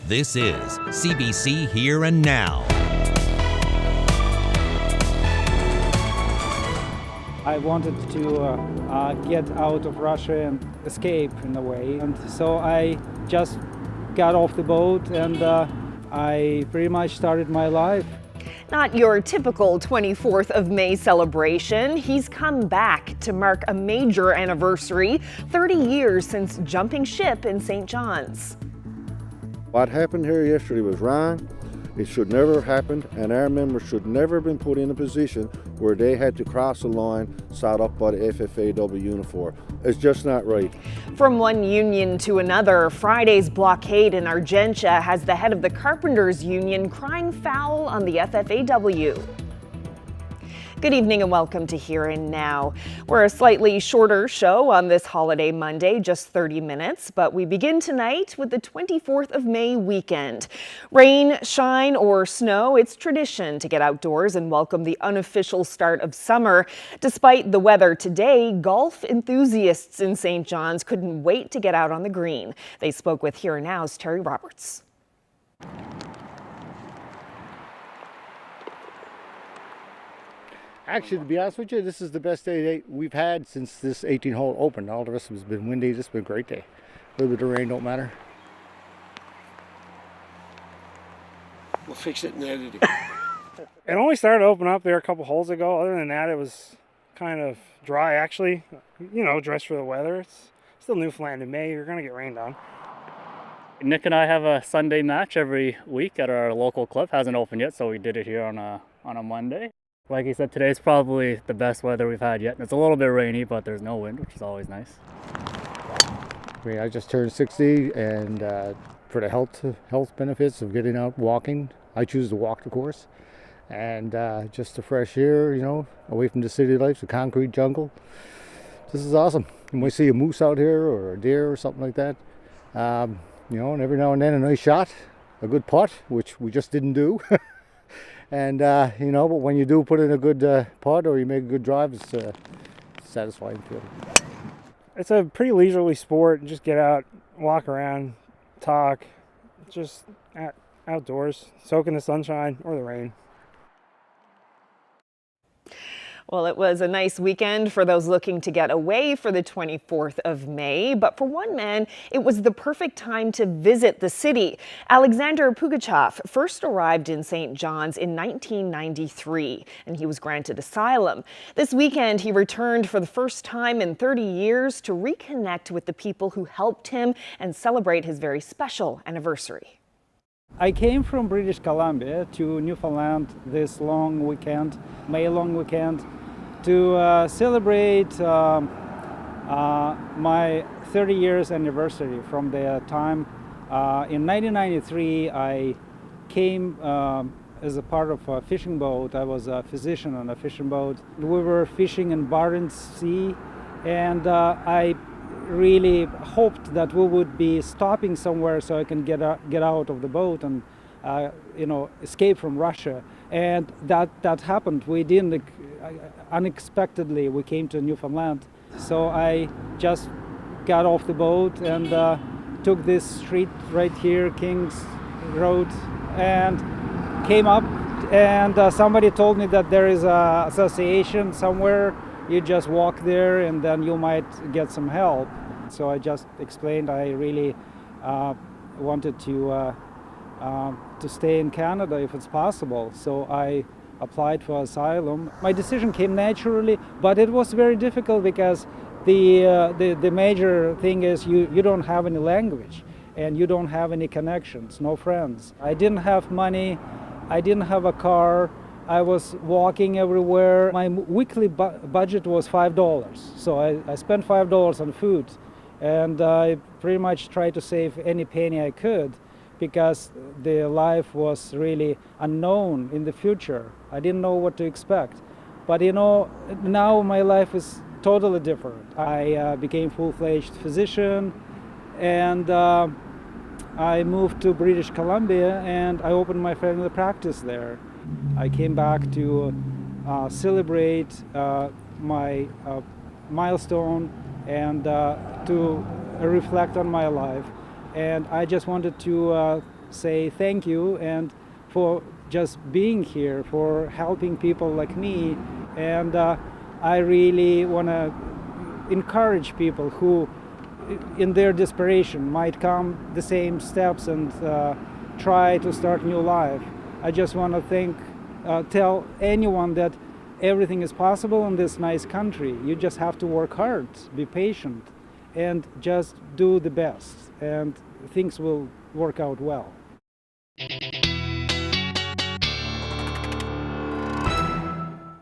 This is CBC Here and Now. I wanted to get out of Russia and escape in a way. And so I just got off the boat and I pretty much started my life. Not your typical 24th of May celebration. He's come back to mark a major anniversary, 30 years since jumping ship in St. John's. What happened here yesterday was wrong. It should never have happened, and our members should never have been put in a position where they had to cross a line set up by the FFAW uniform. It's just not right. From one union to another, Friday's blockade in Argentia has the head of the Carpenters Union crying foul on the FFAW. Good evening and welcome to Here and Now. We're a slightly shorter show on this holiday Monday, just 30 minutes, but we begin tonight with the 24th of May weekend. Rain, shine, or snow, it's tradition to get outdoors and welcome the unofficial start of summer. Despite the weather today, golf enthusiasts in St. John's couldn't wait to get out on the green. They spoke with Here and Now's Terry Roberts. Actually, to be honest with you, this is the best day we've had since this 18-hole opened. All the rest of it has been windy. This has been a great day. A little bit of rain don't matter. We'll fix it in editing. It only started to open up there a couple holes ago. Other than that, it was kind of dry, actually. You know, dressed for the weather. It's still Newfoundland in May. You're going to get rained on. Nick and I have a Sunday match every week at our local club. Hasn't opened yet, so we did it here on a Monday. Like he said, today's probably the best weather we've had yet. It's a little bit rainy, but there's no wind, which is always nice. I mean, I just turned 60, and for the health benefits of getting out walking, I choose to walk the course. And just the fresh air, you know, away from the city life, the concrete jungle. This is awesome. And we see a moose out here or a deer or something like that, you know, and every now and then a nice shot, a good putt, which we just didn't do. And, you know, but when you do put in a good putt or you make a good drive, it's a satisfying feeling. It's a pretty leisurely sport. Just get out, walk around, talk, just outdoors, soak in the sunshine or the rain. Well, it was a nice weekend for those looking to get away for the 24th of May, but for one man, it was the perfect time to visit the city. Alexander Pugachev first arrived in St. John's in 1993, and he was granted asylum. This weekend, he returned for the first time in 30 years to reconnect with the people who helped him and celebrate his very special anniversary. I came from British Columbia to Newfoundland this long weekend, May long weekend, to celebrate my 30 years anniversary from the time. In 1993, I came as a part of a fishing boat. I was a physician on a fishing boat. We were fishing in Barents Sea, and I really hoped that we would be stopping somewhere so I can get out of the boat and you know, escape from Russia. And that happened. We didn't unexpectedly we came to Newfoundland. So I just got off the boat and took this street right here, King's Road, and came up. And somebody told me that there is a association somewhere. You just walk there and then you might get some help. So I just explained I really wanted to stay in Canada if it's possible. So I applied for asylum. My decision came naturally, but it was very difficult because the major thing is you don't have any language and you don't have any connections, no friends. I didn't have money, I didn't have a car. I was walking everywhere. My weekly budget was $5. So I spent $5 on food. And I pretty much tried to save any penny I could because the life was really unknown in the future. I didn't know what to expect. But you know, now my life is totally different. I became full-fledged physician and I moved to British Columbia and I opened my family practice there. I came back to celebrate my milestone and to reflect on my life. And I just wanted to say thank you and for just being here, for helping people like me. And I really want to encourage people who, in their desperation, might come the same steps and try to start new life. I just want to tell anyone that everything is possible in this nice country. You just have to work hard, be patient, and just do the best, and things will work out well.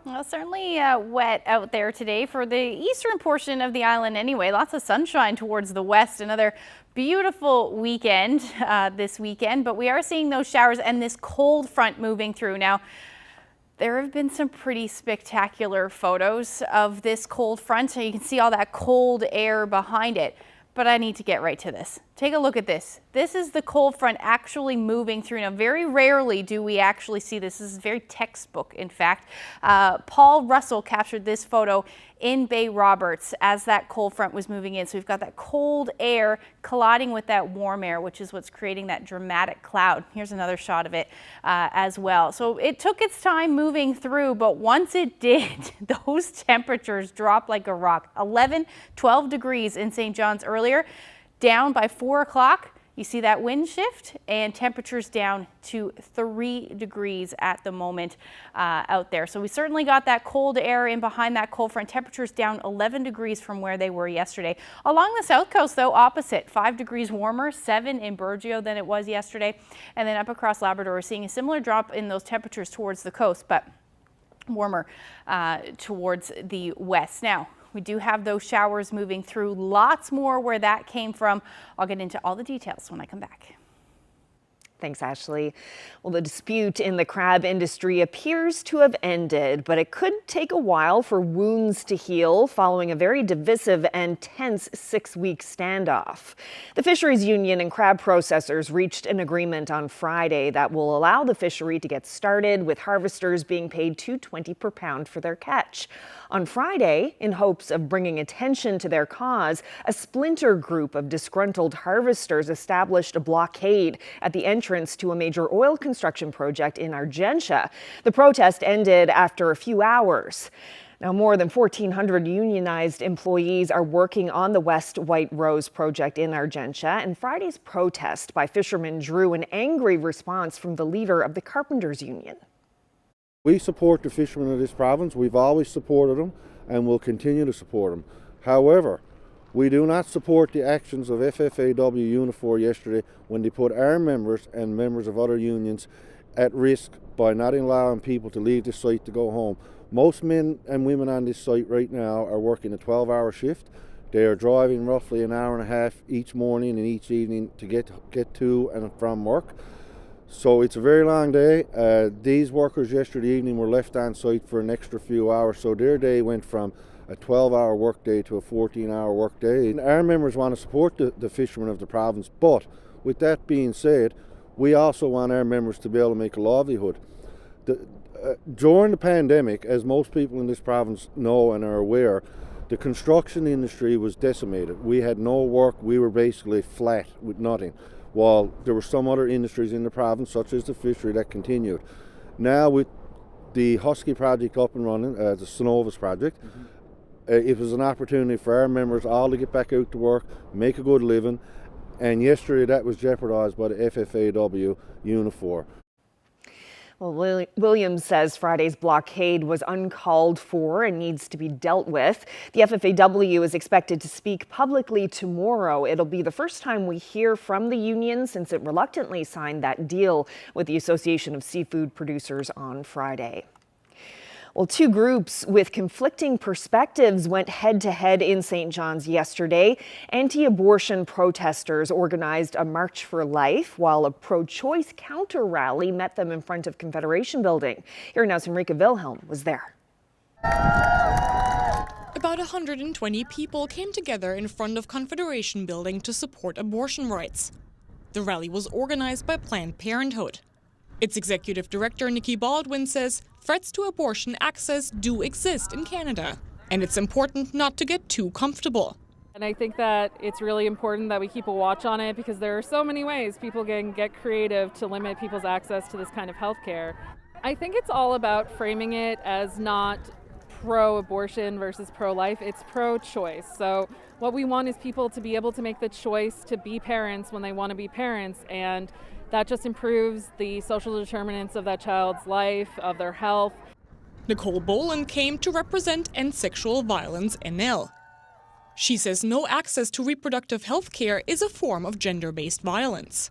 Well, certainly wet out there today for the eastern portion of the island anyway. Lots of sunshine towards the west. Another beautiful weekend this weekend, but we are seeing those showers and this cold front moving through. Now, there have been some pretty spectacular photos of this cold front, so you can see all that cold air behind it. But I need to get right to this. Take a look at this. This is the cold front actually moving through. Now, very rarely do we actually see this. This is very textbook, in fact. Paul Russell captured this photo in Bay Roberts as that cold front was moving in. So we've got that cold air colliding with that warm air, which is what's creating that dramatic cloud. Here's another shot of it as well. So it took its time moving through, but once it did, those temperatures dropped like a rock. 11, 12 degrees in St. John's earlier, down by 4 o'clock. You see that wind shift and temperatures down to 3 degrees at the moment out there. So we certainly got that cold air in behind that cold front. Temperatures down 11 degrees from where they were yesterday. Along the south coast, though, opposite, 5 degrees warmer, 7 in Burgeo than it was yesterday. And then up across Labrador, we're seeing a similar drop in those temperatures towards the coast, but warmer towards the west. Now, we do have those showers moving through, lots more where that came from. I'll get into all the details when I come back. Thanks, Ashley. Well, the dispute in the crab industry appears to have ended, but it could take a while for wounds to heal following a very divisive and tense 6-week standoff. The Fisheries Union and crab processors reached an agreement on Friday that will allow the fishery to get started, with harvesters being paid $2.20 per pound for their catch. On Friday, in hopes of bringing attention to their cause, a splinter group of disgruntled harvesters established a blockade at the entrance to a major oil construction project in Argentia. The protest ended after a few hours. Now, more than 1,400 unionized employees are working on the West White Rose project in Argentia, and Friday's protest by fishermen drew an angry response from the leader of the Carpenters Union. We support the fishermen of this province. We've always supported them and will continue to support them. However, we do not support the actions of FFAW Unifor yesterday when they put our members and members of other unions at risk by not allowing people to leave the site to go home. Most men and women on this site right now are working a 12-hour shift. They are driving roughly an hour and a half each morning and each evening to get to and from work. So it's a very long day. These workers yesterday evening were left on site for an extra few hours, so their day went from a 12-hour workday to a 14-hour workday. And our members want to support the fishermen of the province, but with that being said, we also want our members to be able to make a livelihood. During the pandemic, as most people in this province know and are aware, the construction industry was decimated. We had no work. We were basically flat with nothing, while there were some other industries in the province, such as the fishery, that continued. Now, with the Husky project up and running, the Synovus project, it was an opportunity for our members all to get back out to work, make a good living, and yesterday that was jeopardised by the FFAW Unifor. Well, Williams says Friday's blockade was uncalled for and needs to be dealt with. The FFAW is expected to speak publicly tomorrow. It'll be the first time we hear from the union since it reluctantly signed that deal with the Association of Seafood Producers on Friday. Well, two groups with conflicting perspectives went head-to-head in St. John's yesterday. Anti-abortion protesters organized a March for Life, while a pro-choice counter-rally met them in front of Confederation Building. Here now's Henrika Wilhelm was there. About 120 people came together in front of Confederation Building to support abortion rights. The rally was organized by Planned Parenthood. Its executive director, Nikki Baldwin, says threats to abortion access do exist in Canada, and it's important not to get too comfortable. And I think that it's really important that we keep a watch on it because there are so many ways people can get creative to limit people's access to this kind of health care. I think it's all about framing it as not pro-abortion versus pro-life, it's pro-choice. So what we want is people to be able to make the choice to be parents when they want to be parents, and that just improves the social determinants of that child's life, of their health. Nicole Boland came to represent End Sexual Violence NL. She says no access to reproductive health care is a form of gender-based violence.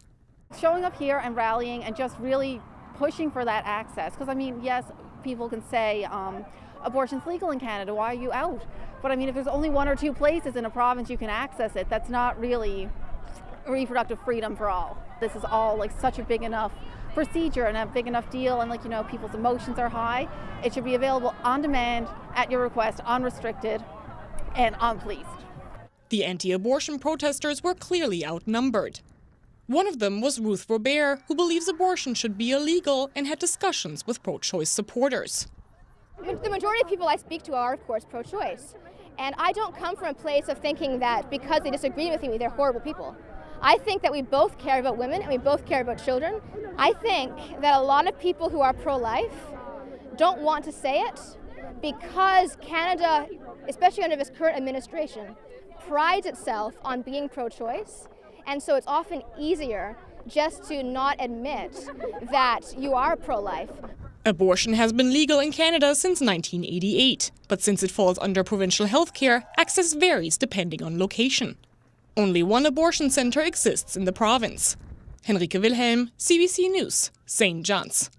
Showing up here and rallying and just really pushing for that access, because I mean, yes, people can say abortion's legal in Canada, why are you out? But I mean, if there's only 1 or 2 places in a province you can access it, that's not really reproductive freedom for all. This is all like such a big enough procedure and a big enough deal, and people's emotions are high. It should be available on demand, at your request, unrestricted and unpoliced. The anti-abortion protesters were clearly outnumbered. One of them was Ruth Robert, who believes abortion should be illegal and had discussions with pro-choice supporters. The majority of people I speak to are, of course, pro-choice. And I don't come from a place of thinking that because they disagree with me, they're horrible people. I think that we both care about women and we both care about children. I think that a lot of people who are pro-life don't want to say it because Canada, especially under this current administration, prides itself on being pro-choice, and so it's often easier just to not admit that you are pro-life. Abortion has been legal in Canada since 1988, but since it falls under provincial health care, access varies depending on location. Only one abortion centre exists in the province. Henrike Wilhelm, CBC News, St. John's.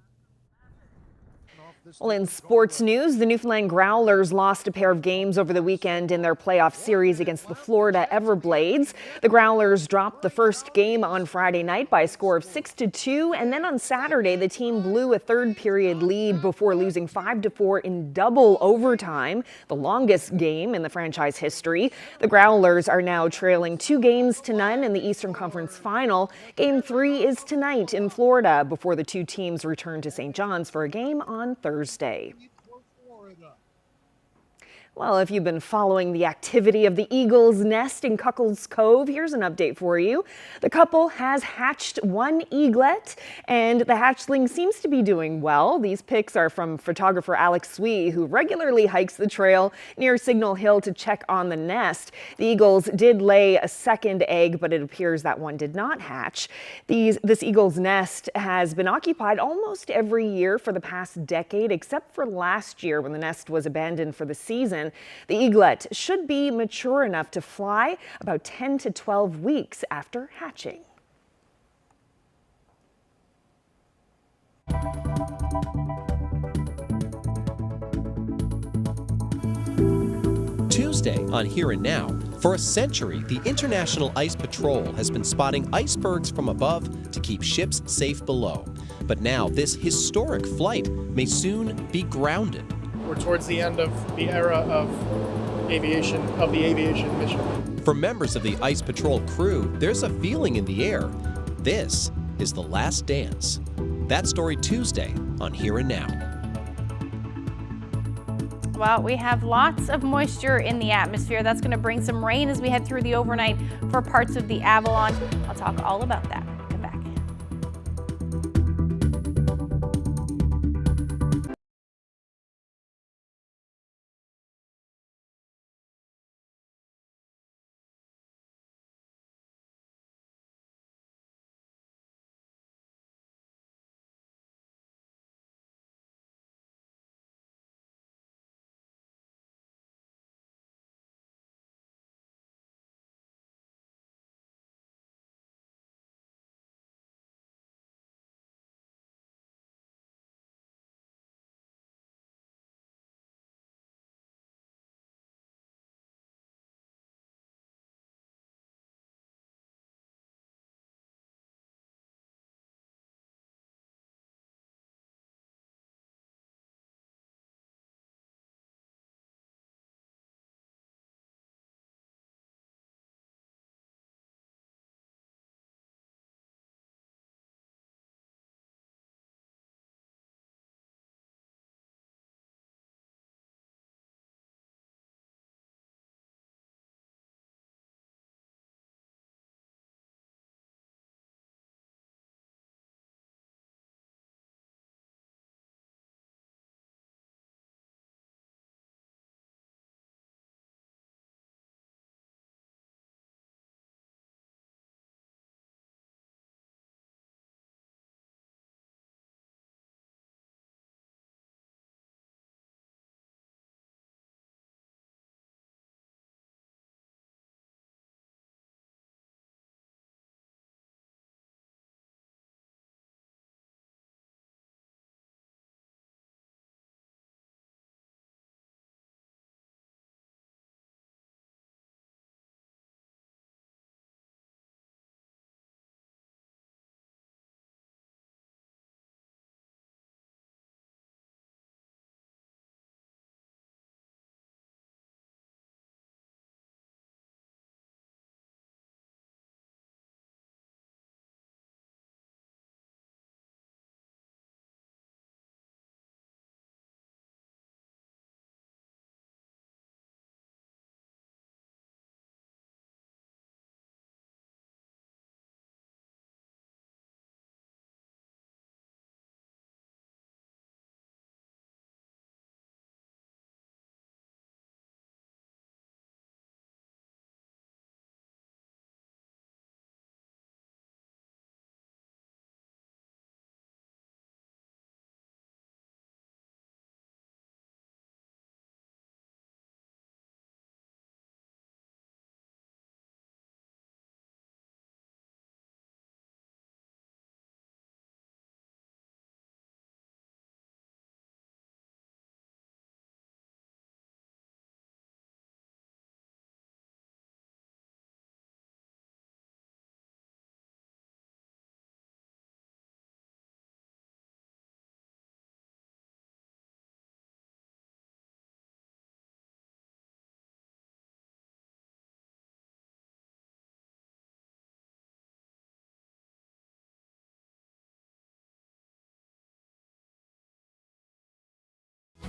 Well, in sports news, the Newfoundland Growlers lost a pair of games over the weekend in their playoff series against the Florida Everblades. The Growlers dropped the first game on Friday night by a score of 6-2, and then on Saturday, the team blew a third-period lead before losing 5-4 in double overtime, the longest game in the franchise history. The Growlers are now trailing 2-0 in the Eastern Conference Final. Game 3 is tonight in Florida before the two teams return to St. John's for a game on Thursday. Well, if you've been following the activity of the Eagle's Nest in Cuckold's Cove, here's an update for you. The couple has hatched one eaglet, and the hatchling seems to be doing well. These pics are from photographer Alex Swee, who regularly hikes the trail near Signal Hill to check on the nest. The eagles did lay a second egg, but it appears that one did not hatch. This Eagle's Nest has been occupied almost every year for the past decade, except for last year when the nest was abandoned for the season. The eaglet should be mature enough to fly about 10 to 12 weeks after hatching. Tuesday on Here and Now. For a century, the International Ice Patrol has been spotting icebergs from above to keep ships safe below. But now this historic flight may soon be grounded. We're towards the end of the era of the aviation mission. For members of the Ice Patrol crew, there's a feeling in the air. This is the last dance. That story Tuesday on Here and Now. Well, we have lots of moisture in the atmosphere. That's going to bring some rain as we head through the overnight for parts of the Avalon. I'll talk all about that.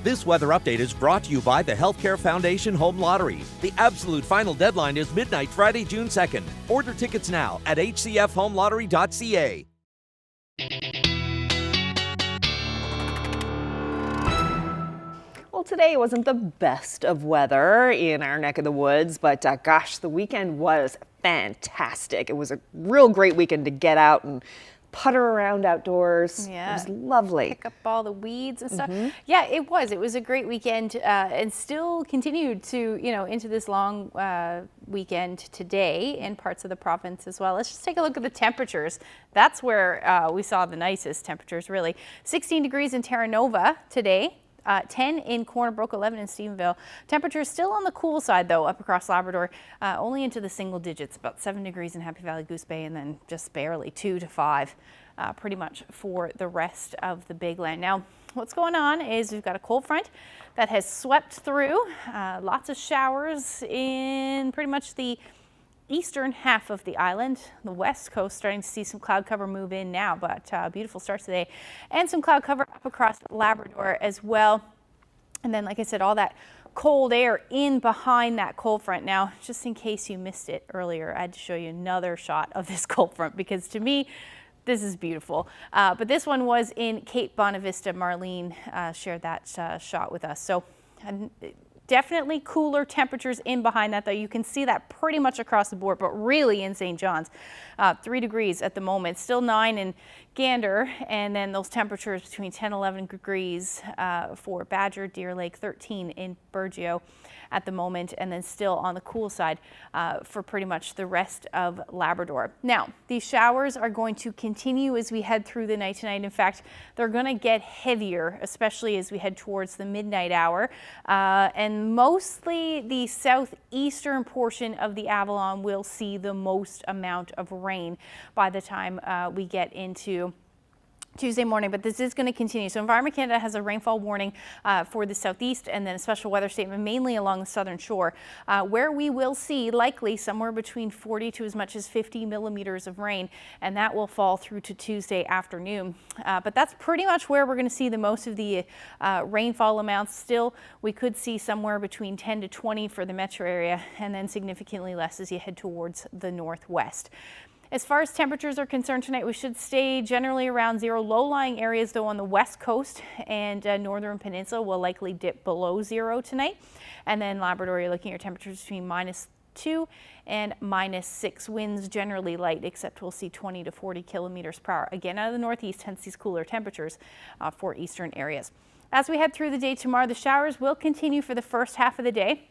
This weather update is brought to you by the Healthcare Foundation Home Lottery. The absolute final deadline is midnight Friday, June 2nd. Order tickets now at hcfhomelottery.ca. Well, today wasn't the best of weather in our neck of the woods, but gosh, the weekend was fantastic. It was a real great weekend to get out and putter around outdoors. Yeah. It was lovely. Pick up all the weeds and stuff. Yeah, it was. It was a great weekend and still continued to, into this long weekend today in parts of the province as well. Let's just take a look at the temperatures. That's where we saw the nicest temperatures, really. 16 degrees in Terra Nova today. 10 in Corner Brook, 11 in Stephenville. Temperatures still on the cool side, though, up across Labrador, only into the single digits, about 7 degrees in Happy Valley, Goose Bay, and then just barely 2 to 5, pretty much for the rest of the Big Land. Now, what's going on is we've got a cold front that has swept through, lots of showers in pretty much the eastern half of the island. The west coast starting to see some cloud cover move in now, but beautiful start today, and some cloud cover up across Labrador as well. And then, like I said, all that cold air in behind that cold front. Now, just in case you missed it earlier, I had to show you another shot of this cold front because to me, this is beautiful. But this one was in Cape Bonavista. Marlene shared that shot with us. So definitely cooler temperatures in behind that, though. You can see that pretty much across the board, but really in St. John's, 3 degrees at the moment, still 9 in Gander, and then those temperatures between 10 and 11 degrees for Badger, Deer Lake, 13 in Burgeo at the moment, and then still on the cool side for pretty much the rest of Labrador. Now, these showers are going to continue as we head through the night tonight. In fact, they're going to get heavier, especially as we head towards the midnight hour, and mostly the southeastern portion of the Avalon will see the most amount of rain by the time we get into Tuesday morning, but this is going to continue. So Environment Canada has a rainfall warning for the southeast and then a special weather statement mainly along the southern shore where we will see likely somewhere between 40 to as much as 50 millimeters of rain, and that will fall through to Tuesday afternoon. But that's pretty much where we're going to see the most of the rainfall amounts. Still, we could see somewhere between 10 to 20 for the metro area and then significantly less as you head towards the northwest. As far as temperatures are concerned tonight, we should stay generally around zero. Low-lying areas, though, on the west coast and northern peninsula will likely dip below zero tonight. And then Labrador, you're looking at temperatures between -2 and -6. Winds generally light, except we'll see 20 to 40 kilometers per hour. Again, out of the northeast, hence these cooler temperatures for eastern areas. As we head through the day tomorrow, the showers will continue for the first half of the day.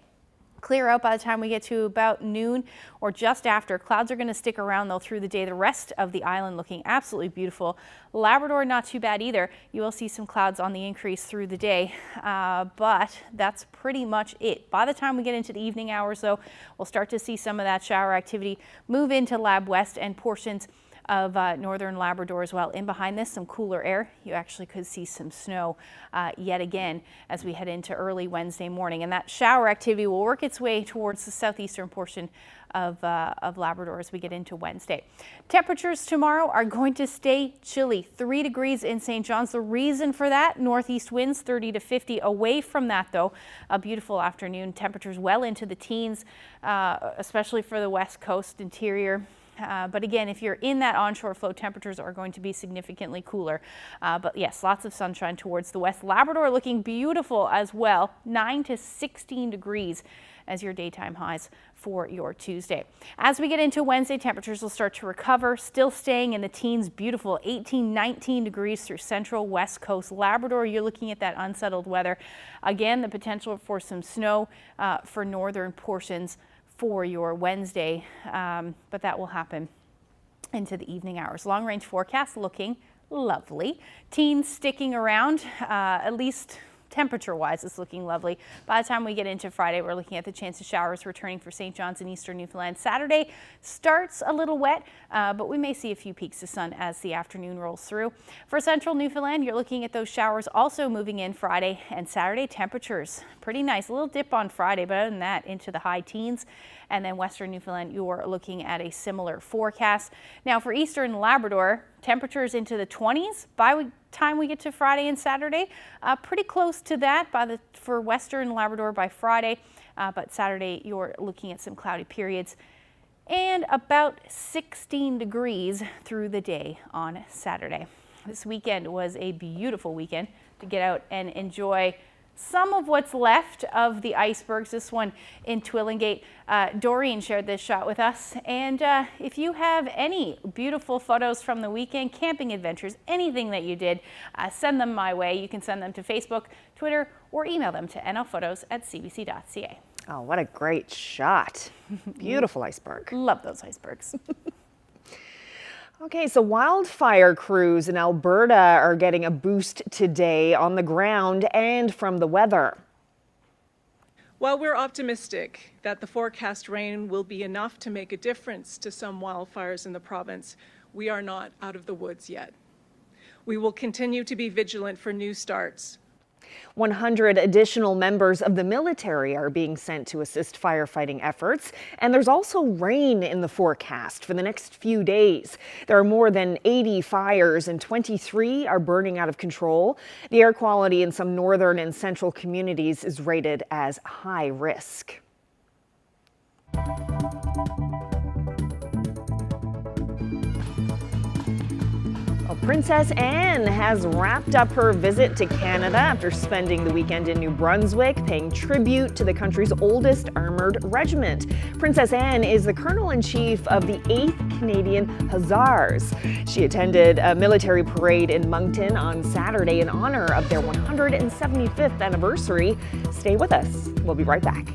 Clear out by the time we get to about noon or just after. Clouds are going to stick around, though, through the day. The rest of the island looking absolutely beautiful. Labrador, not too bad either. You will see some clouds on the increase through the day, but that's pretty much it. By the time we get into the evening hours, though, we'll start to see some of that shower activity move into Lab West and portions of northern Labrador as well. In behind this, some cooler air. You actually could see some snow yet again as we head into early Wednesday morning. And that shower activity will work its way towards the southeastern portion of Labrador as we get into Wednesday. Temperatures tomorrow are going to stay chilly. 3 degrees in St. John's. The reason for that, northeast winds 30 to 50. Away from that, though, a beautiful afternoon. Temperatures well into the teens, especially for the west coast interior. But again, if you're in that onshore flow, temperatures are going to be significantly cooler. But yes, lots of sunshine towards the west. Labrador looking beautiful as well. 9 to 16 degrees as your daytime highs for your Tuesday. As we get into Wednesday, temperatures will start to recover, still staying in the teens. Beautiful 18, 19 degrees through central west coast Labrador. You're looking at that unsettled weather. Again, the potential for some snow for northern portions for your Wednesday, but that will happen into the evening hours. Long range forecast looking lovely. Teens sticking around, at least temperature-wise, it's looking lovely. By the time we get into Friday, we're looking at the chance of showers returning for St. John's and eastern Newfoundland. Saturday starts a little wet, but we may see a few peaks of sun as the afternoon rolls through. For central Newfoundland, you're looking at those showers also moving in Friday and Saturday. Temperatures pretty nice. A little dip on Friday, but other than that, into the high teens. And then western Newfoundland, you're looking at a similar forecast. Now for eastern Labrador, temperatures into the 20s. By time we get to Friday and Saturday. Pretty close to that for Western Labrador by Friday, but Saturday you're looking at some cloudy periods. And about 16 degrees through the day on Saturday. This weekend was a beautiful weekend to get out and enjoy some of what's left of the icebergs. This one in Twillingate. Doreen shared this shot with us. And if you have any beautiful photos from the weekend, camping adventures, anything that you did, send them my way. You can send them to Facebook, Twitter, or email them to nlphotos@cbc.ca. Oh, what a great shot. Beautiful iceberg. Love those icebergs. Okay, so wildfire crews in Alberta are getting a boost today on the ground and from the weather. While we're optimistic that the forecast rain will be enough to make a difference to some wildfires in the province, we are not out of the woods yet. We will continue to be vigilant for new starts. 100 additional members of the military are being sent to assist firefighting efforts, and there's also rain in the forecast for the next few days. There are more than 80 fires and 23 are burning out of control. The air quality in some northern and central communities is rated as high risk. Princess Anne has wrapped up her visit to Canada after spending the weekend in New Brunswick, paying tribute to the country's oldest armoured regiment. Princess Anne is the Colonel-in-Chief of the 8th Canadian Hussars. She attended a military parade in Moncton on Saturday in honour of their 175th anniversary. Stay with us. We'll be right back.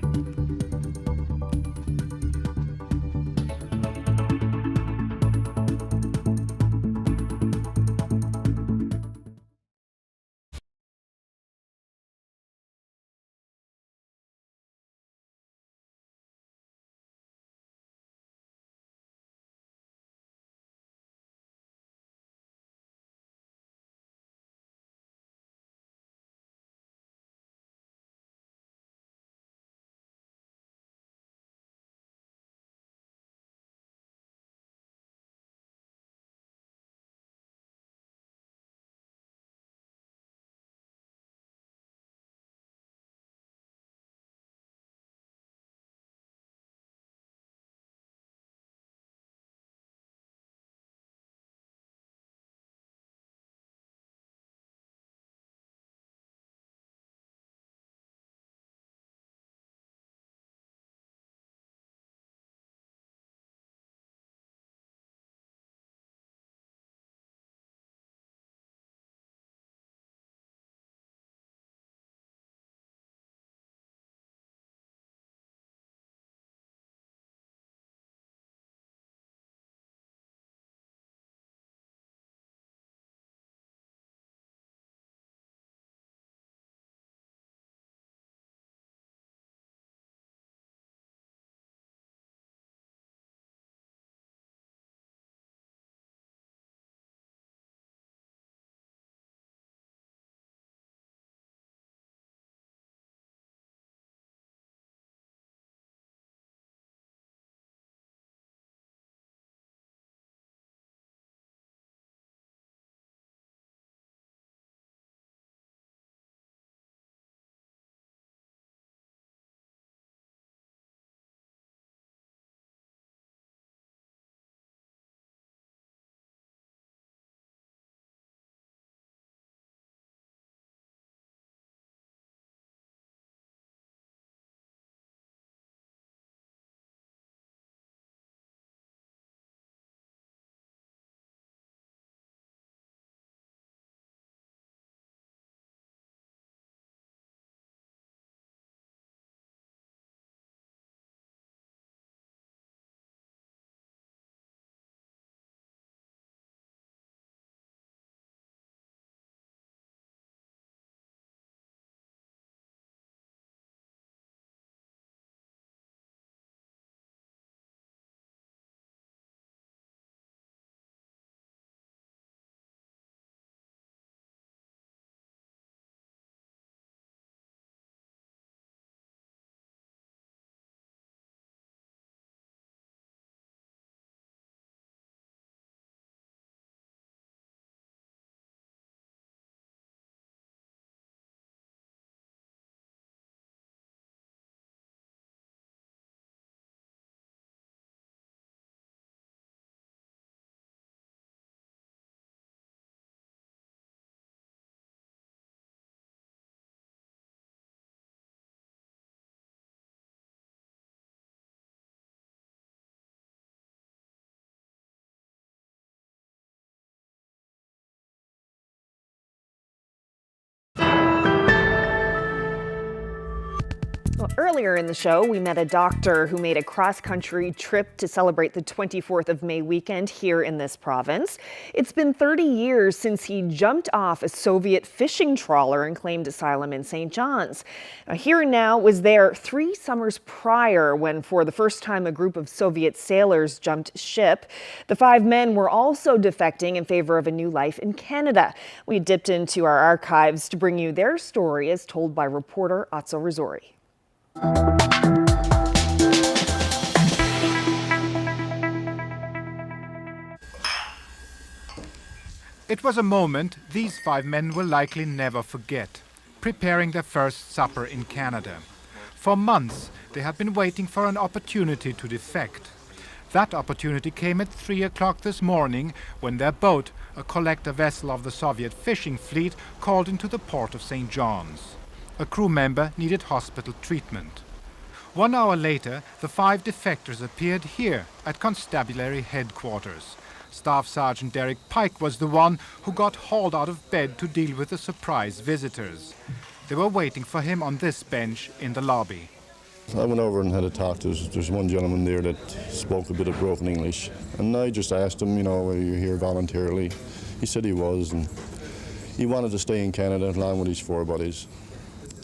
Earlier in the show, we met a doctor who made a cross-country trip to celebrate the 24th of May weekend here in this province. It's been 30 years since he jumped off a Soviet fishing trawler and claimed asylum in St. John's. Now, Here and Now was there 3 summers prior when, for the first time, a group of Soviet sailors jumped ship. The 5 men were also defecting in favor of a new life in Canada. We dipped into our archives to bring you their story as told by reporter Atzo Rizori. It was a moment these 5 men will likely never forget, preparing their first supper in Canada. For months, they had been waiting for an opportunity to defect. That opportunity came at 3 o'clock this morning when their boat, a collector vessel of the Soviet fishing fleet, called into the port of St. John's. A crew member needed hospital treatment. 1 hour later, the 5 defectors appeared here at Constabulary Headquarters. Staff Sergeant Derek Pike was the one who got hauled out of bed to deal with the surprise visitors. They were waiting for him on this bench in the lobby. I went over and had a talk. There's one gentleman there that spoke a bit of broken English, and I just asked him, are you here voluntarily? He said he was, and he wanted to stay in Canada along with his 4 buddies.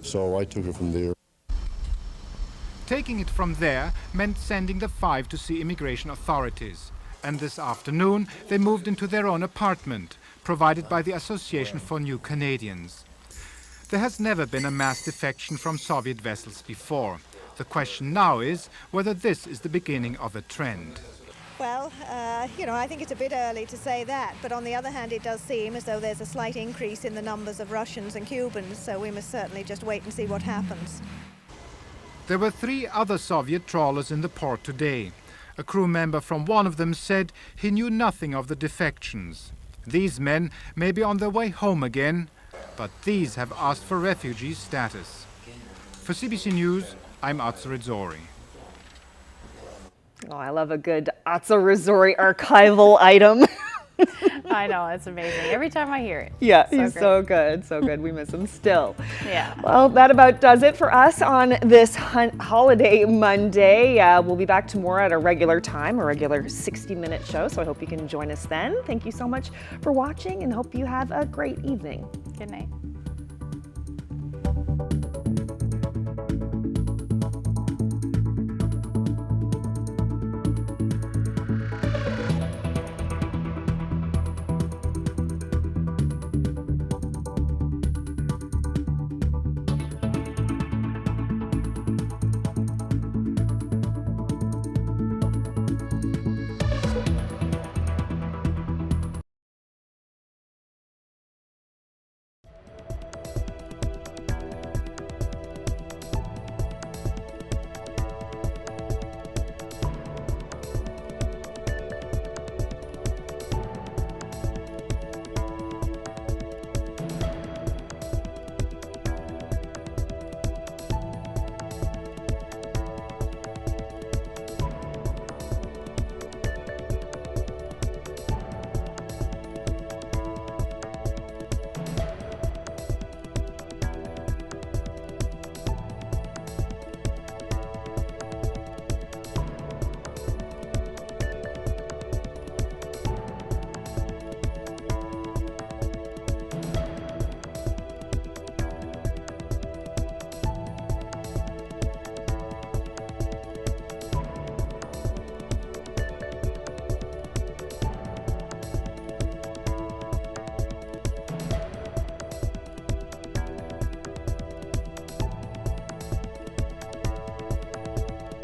So I took it from there. Taking it from there meant sending the 5 to see immigration authorities. And this afternoon, they moved into their own apartment, provided by the Association for New Canadians. There has never been a mass defection from Soviet vessels before. The question now is whether this is the beginning of a trend. Well, I think it's a bit early to say that, but on the other hand, it does seem as though there's a slight increase in the numbers of Russians and Cubans, so we must certainly just wait and see what happens. There were 3 other Soviet trawlers in the port today. A crew member from one of them said he knew nothing of the defections. These men may be on their way home again, but these have asked for refugee status. For CBC News, I'm Atzo Rizori. Oh, I love a good Atzo Rizori archival item. I know, it's amazing. Every time I hear it. Yeah, he's so good, so good. We miss him still. Yeah. Well, that about does it for us on this holiday Monday. We'll be back tomorrow at a regular time, a regular 60-minute show, so I hope you can join us then. Thank you so much for watching and hope you have a great evening. Good night.